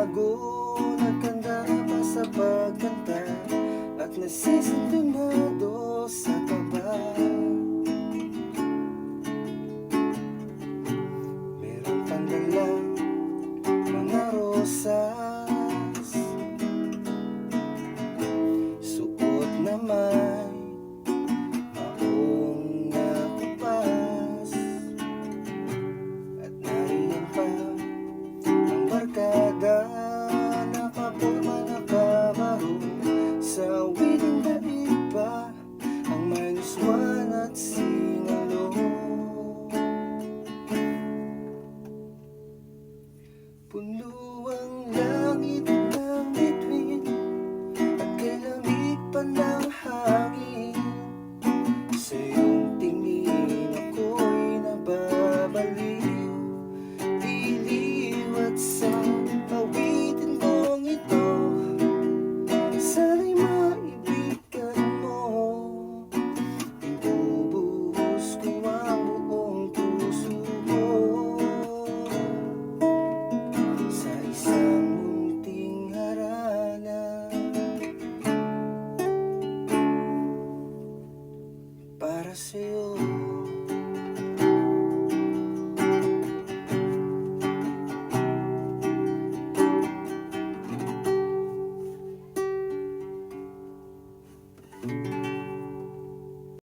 bago, nagkanda pa sa pagkanta at nasisintonado sa kaba. Meron pang dalang mga rosas, suot naman maong nakupas, at nariyan pa ang barkada, nakapuma nakabaro sa awiting daig pa ang minus 1 at singalo. Puno ang langit ng bituin at kay lamig pa ng hangin. Sa iyong tingin ako'y nababaliw, biliw at sa awitin kong ito, sana'y maibigan mo. Ibubuhos ko ang buong puso ko sa isang munting harana para sa'yo.